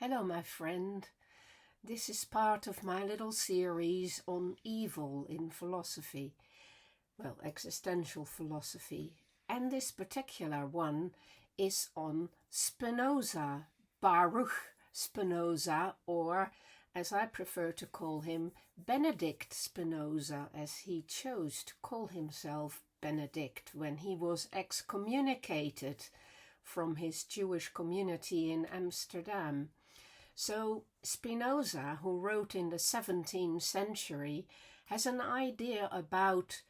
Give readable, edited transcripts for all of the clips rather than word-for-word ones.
Hello, my friend. This is part of my little series on evil in philosophy. Well, existential philosophy. And this particular one is on Spinoza, Baruch Spinoza, or as I prefer to call him, Benedict Spinoza, as he chose to call himself Benedict when he was excommunicated from his Jewish community in Amsterdam. So Spinoza, who wrote in the 17th century, has an idea about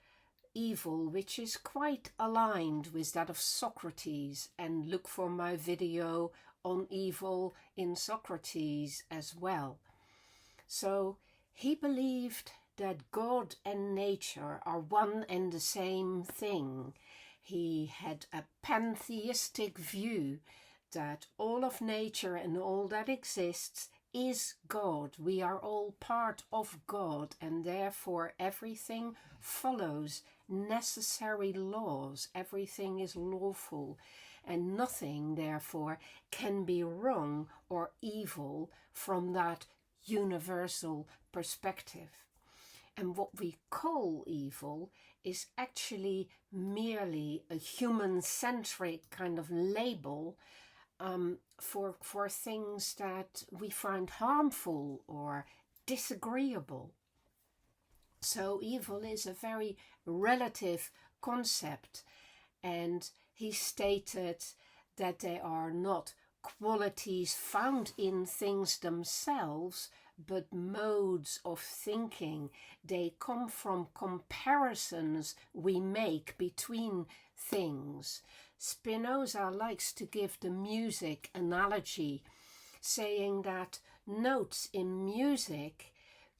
evil which is quite aligned with that of Socrates, and look for my video on evil in Socrates as well. So he believed that God and nature are one and the same thing. He had a pantheistic view that all of nature and all that exists is God. We are all part of God, and therefore everything follows necessary laws. Everything is lawful, and nothing, therefore, can be wrong or evil from that universal perspective. And what we call evil is actually merely a human-centric kind of label for things that we find harmful or disagreeable. So evil is a very relative concept, and he stated that they are not qualities found in things themselves, but modes of thinking. They come from comparisons we make between things. Spinoza likes to give the music analogy, saying that notes in music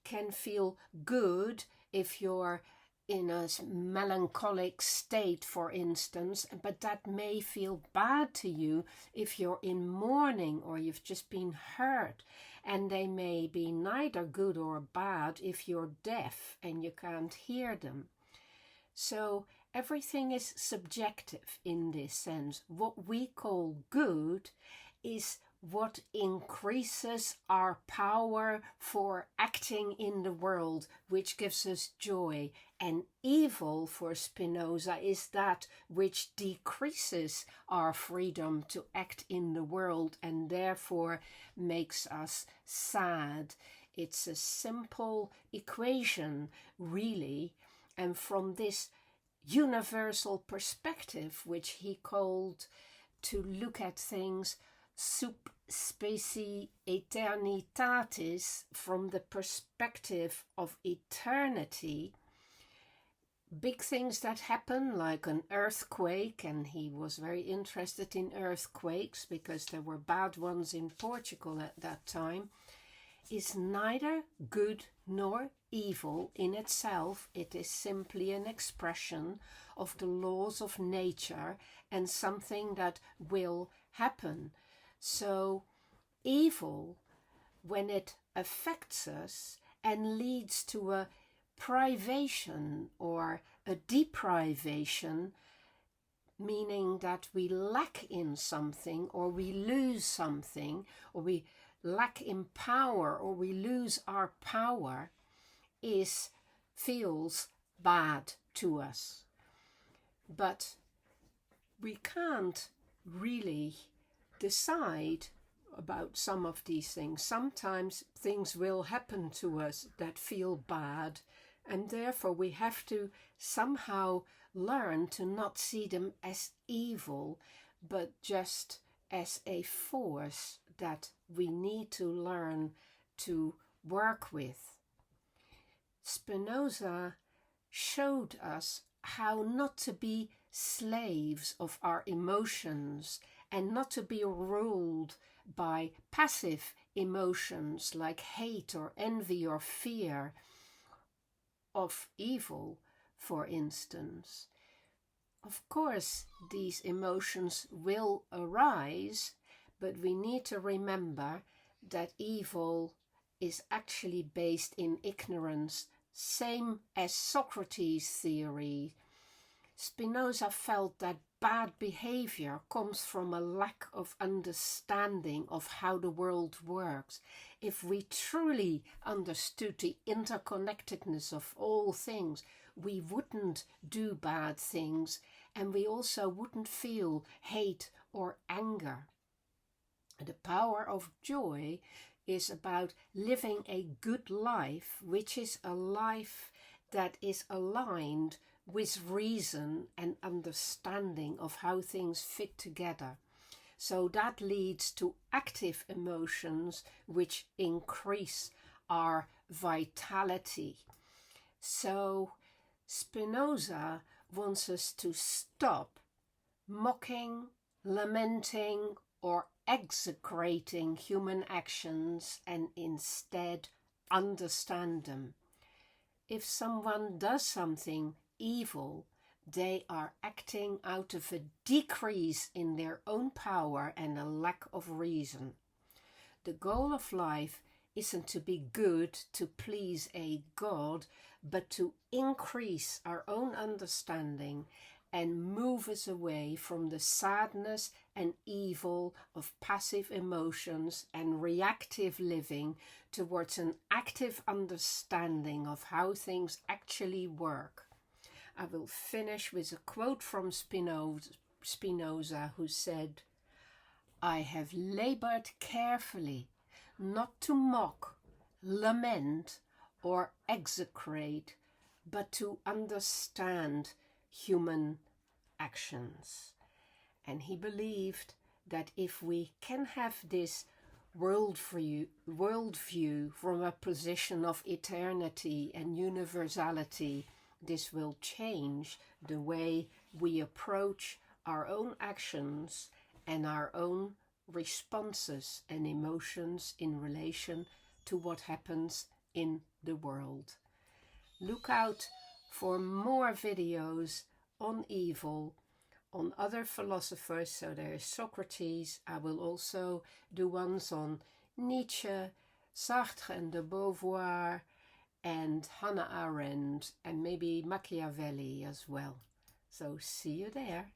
can feel good if you're in a melancholic state, for instance, but that may feel bad to you if you're in mourning or you've just been hurt. And they may be neither good or bad if you're deaf and you can't hear them. So everything is subjective in this sense. What we call good is what increases our power for acting in the world, which gives us joy. And evil, for Spinoza, is that which decreases our freedom to act in the world and therefore makes us sad. It's a simple equation, really. And from this universal perspective, which he called to look at things sub specie eternitatis, from the perspective of eternity, big things that happen like an earthquake, and he was very interested in earthquakes because there were bad ones in Portugal at that time, is neither good nor evil in itself. It is simply an expression of the laws of nature and something that will happen. So evil, when it affects us and leads to a privation or a deprivation, meaning that we lack in something or we lose something, or we lack in power or we lose our power, feels bad to us. But we can't really decide about some of these things. Sometimes things will happen to us that feel bad, and therefore we have to somehow learn to not see them as evil, but just as a force that we need to learn to work with. Spinoza showed us how not to be slaves of our emotions and not to be ruled by passive emotions like hate or envy or fear of evil, for instance. Of course, these emotions will arise, but we need to remember that evil is actually based in ignorance, same as Socrates' theory. Spinoza felt that bad behavior comes from a lack of understanding of how the world works. If we truly understood the interconnectedness of all things, we wouldn't do bad things, and we also wouldn't feel hate or anger. The power of joy is about living a good life, which is a life that is aligned with reason and understanding of how things fit together. So that leads to active emotions which increase our vitality. So Spinoza wants us to stop mocking, lamenting, or execrating human actions and instead understand them. If someone does something evil, they are acting out of a decrease in their own power and a lack of reason. The goal of life isn't to be good to please a God, but to increase our own understanding and move us away from the sadness and evil of passive emotions and reactive living towards an active understanding of how things actually work. I will finish with a quote from Spinoza, who said, "I have labored carefully not to mock, lament, or execrate, but to understand human actions." And he believed that if we can have this worldview from a position of eternity and universality, this will change the way we approach our own actions and our own responses and emotions in relation to what happens in the world. Look out for more videos on evil, on other philosophers. So there is Socrates. I will also do ones on Nietzsche, Sartre and the Beauvoir, and Hannah Arendt, and maybe Macchiavelli as well. So see you there.